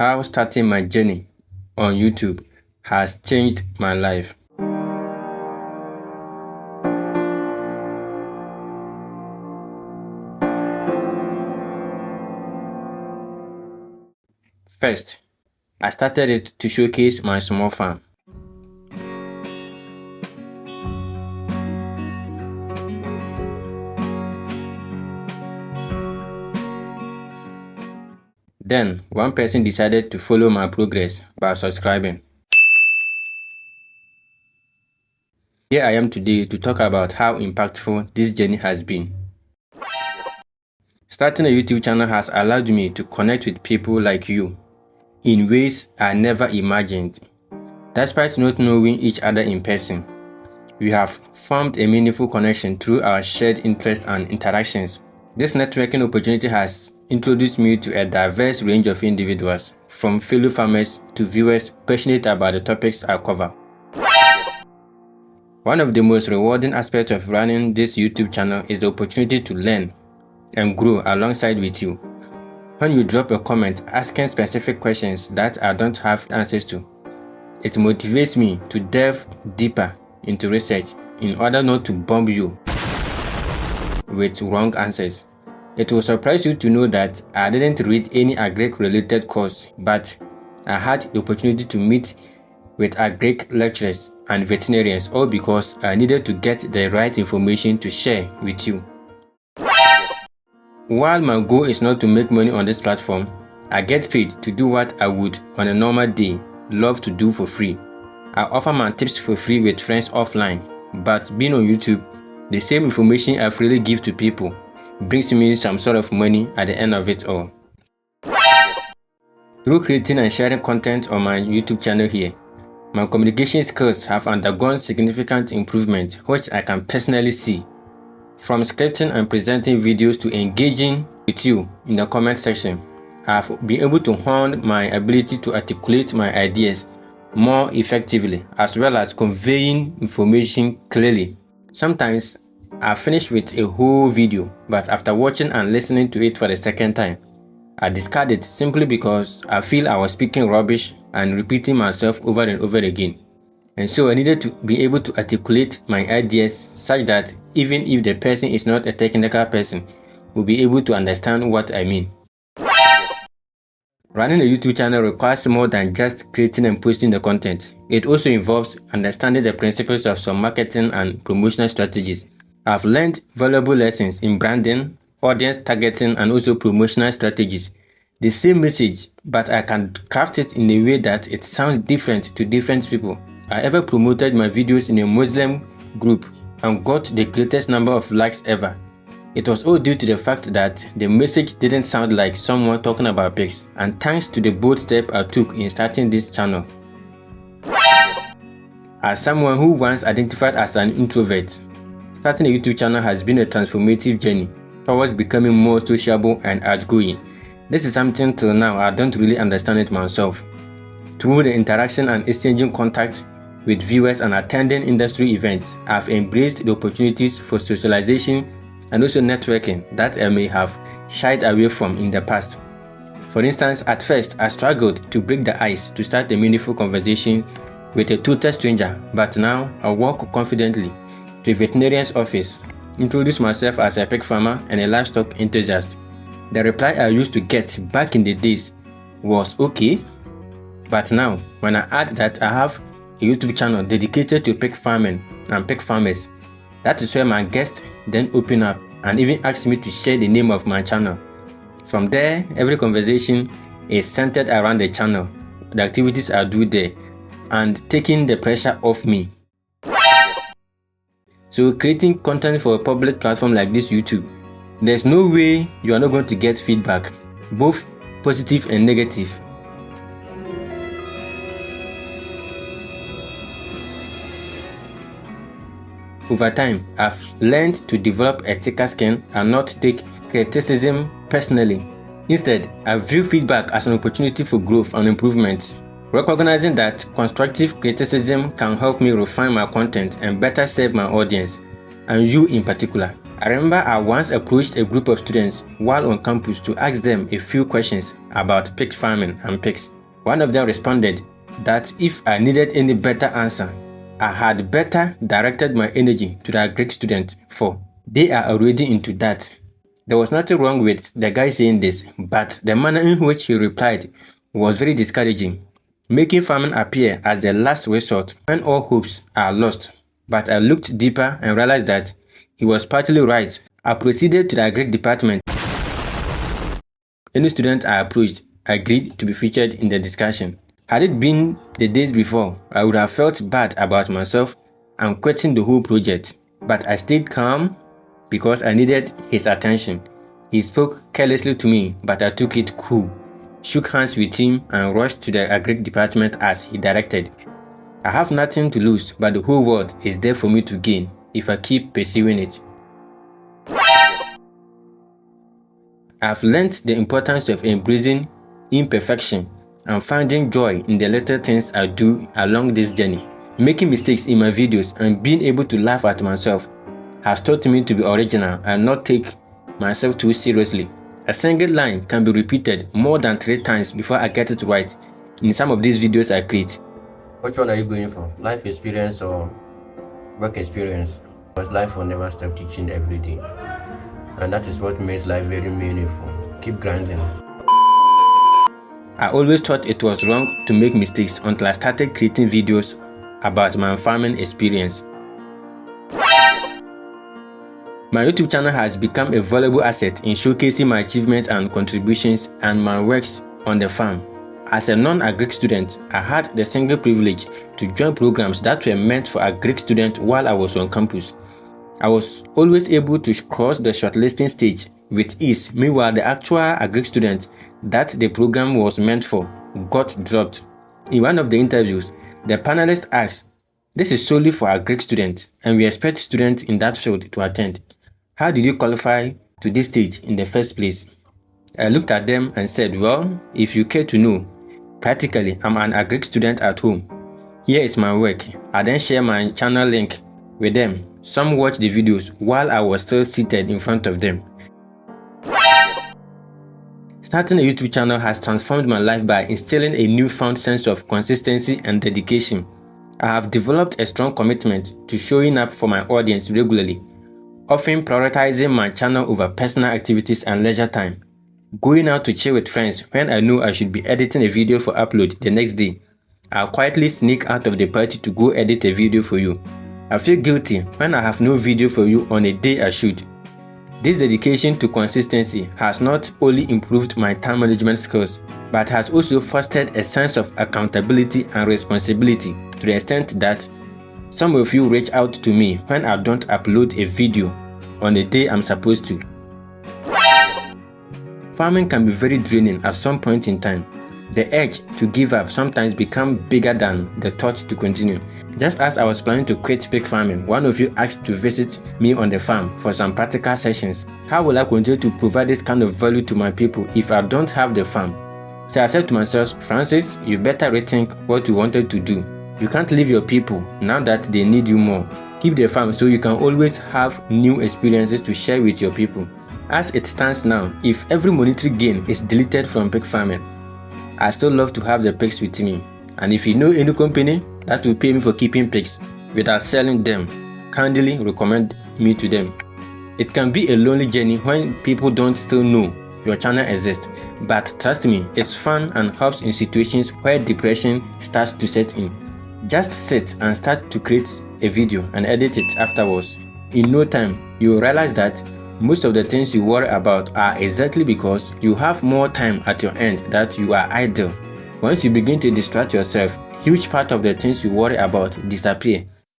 how starting my journey on YouTube has changed my life. First, I started it to showcase my small farm. Then, one person decided to follow my progress by subscribing. Here I am today to talk about how impactful this journey has been. Starting a YouTube channel has allowed me to connect with people like you in ways I never imagined. Despite not knowing each other in person, we have formed a meaningful connection through our shared interests and interactions. This networking opportunity has introduced me to a diverse range of individuals, from fellow farmers to viewers passionate about the topics I cover. One of the most rewarding aspects of running this YouTube channel is the opportunity to learn and grow alongside with you. When you drop a comment asking specific questions that I don't have answers to, it motivates me to delve deeper into research in order not to bomb you with wrong answers. It will surprise you to know that I didn't read any agric related course, but I had the opportunity to meet with agric lecturers and veterinarians, all because I needed to get the right information to share with you. While my goal is not to make money on this platform, I get paid to do what I would on a normal day love to do for free. I offer my tips for free with friends offline, but being on YouTube, the same information I freely give to people brings me some sort of money at the end of it all. Through creating and sharing content on my YouTube channel here, my communication skills have undergone significant improvement, which I can personally see. From scripting and presenting videos to engaging with you in the comment section, I have been able to hone my ability to articulate my ideas more effectively, as well as conveying information clearly. Sometimes I finish with a whole video, but after watching and listening to it for the second time, I discard it simply because I feel I was speaking rubbish and repeating myself over and over again. And so I needed to be able to articulate my ideas such that even if the person is not a technical person, will be able to understand what I mean. Running a YouTube channel requires more than just creating and posting the content. It also involves understanding the principles of some marketing and promotional strategies. I've learned valuable lessons in branding, audience targeting, and also promotional strategies. The same message, but I can craft it in a way that it sounds different to different people. I ever promoted my videos in a Muslim group and got the greatest number of likes ever. It was all due to the fact that the message didn't sound like someone talking about pigs, and thanks to the bold step I took in starting this channel. As someone who once identified as an introvert, starting a YouTube channel has been a transformative journey towards becoming more sociable and outgoing. This is something till now I don't really understand it myself. Through the interaction and exchanging contacts with viewers and attending industry events, I've embraced the opportunities for socialization and also networking that I may have shied away from in the past. For instance, at first I struggled to break the ice to start a meaningful conversation with a total stranger, but now I walk confidently to a veterinarian's office, introduce myself as a pig farmer and a livestock enthusiast. The reply I used to get back in the days was okay, but now when I add that I have a YouTube channel dedicated to pig farming and pig farmers, that is where my guests then open up and even ask me to share the name of my channel. From there, every conversation is centered around the channel, the activities I do there, and taking the pressure off me. So creating content for a public platform like this YouTube, there's no way you are not going to get feedback, both positive and negative. Over time, I've learned to develop a thicker skin and not take criticism personally. Instead, I view feedback as an opportunity for growth and improvement, recognizing that constructive criticism can help me refine my content and better serve my audience, and you in particular. I remember I once approached a group of students while on campus to ask them a few questions about pig farming and pigs. One of them responded that if I needed any better answer, I had better directed my energy to the Greek student, for they are already into that. There was nothing wrong with the guy saying this, but the manner in which he replied was very discouraging, making farming appear as the last resort when all hopes are lost. But I looked deeper and realized that he was partly right. I proceeded to the Greek department. Any student I approached agreed to be featured in the discussion. Had it been the days before, I would have felt bad about myself and quitting the whole project. But I stayed calm because I needed his attention. He spoke carelessly to me, but I took it cool, shook hands with him and rushed to the Greek department as he directed. I have nothing to lose, but the whole world is there for me to gain if I keep pursuing it. I've learned the importance of embracing imperfection and finding joy in the little things I do along this journey. Making mistakes in my videos and being able to laugh at myself has taught me to be original and not take myself too seriously. A single line can be repeated more than 3 times before I get it right in some of these videos I create. Which one are you going for? Life experience or work experience? Because life will never stop teaching every day. And that is what makes life very meaningful. Keep grinding. I always thought it was wrong to make mistakes until I started creating videos about my farming experience. My YouTube channel has become a valuable asset in showcasing my achievements and contributions and my works on the farm. As a non-Agric student, I had the single privilege to join programs that were meant for Agric students while I was on campus. I was always able to cross the shortlisting stage with ease. Meanwhile, the actual Agric student that the program was meant for got dropped. In one of the interviews, the panelist asked, "This is solely for Agric students and we expect students in that field to attend. How did you qualify to this stage in the first place?" I looked at them and said, "Well, if you care to know, practically I'm an Agric student at home. Here is my work." I then shared my channel link with them. Some watched the videos while I was still seated in front of them. Starting a YouTube channel has transformed my life by instilling a newfound sense of consistency and dedication. I have developed a strong commitment to showing up for my audience regularly, often prioritizing my channel over personal activities and leisure time. Going out to chill with friends when I know I should be editing a video for upload the next day. I'll quietly sneak out of the party to go edit a video for you. I feel guilty when I have no video for you on a day I should. This dedication to consistency has not only improved my time management skills, but has also fostered a sense of accountability and responsibility to the extent that some of you reach out to me when I don't upload a video on the day I'm supposed to. Farming can be very draining at some point in time. The urge to give up sometimes becomes bigger than the thought to continue. Just as I was planning to quit pig farming, one of you asked to visit me on the farm for some practical sessions. How will I continue to provide this kind of value to my people if I don't have the farm? So I said to myself, "Francis, you better rethink what you wanted to do. You can't leave your people now that they need you more. Keep the farm so you can always have new experiences to share with your people." As it stands now, if every monetary gain is deleted from pig farming, I still love to have the pigs with me. And if you know any company that will pay me for keeping pigs without selling them, kindly recommend me to them. It can be a lonely journey when people don't still know your channel exists, but trust me, it's fun and helps in situations where depression starts to set in. Just sit and start to create a video and edit it afterwards. In no time, you will realize that most of the things you worry about are exactly because you have more time at your end that you are idle. Once you begin to distract yourself, huge part of the things you worry about disappear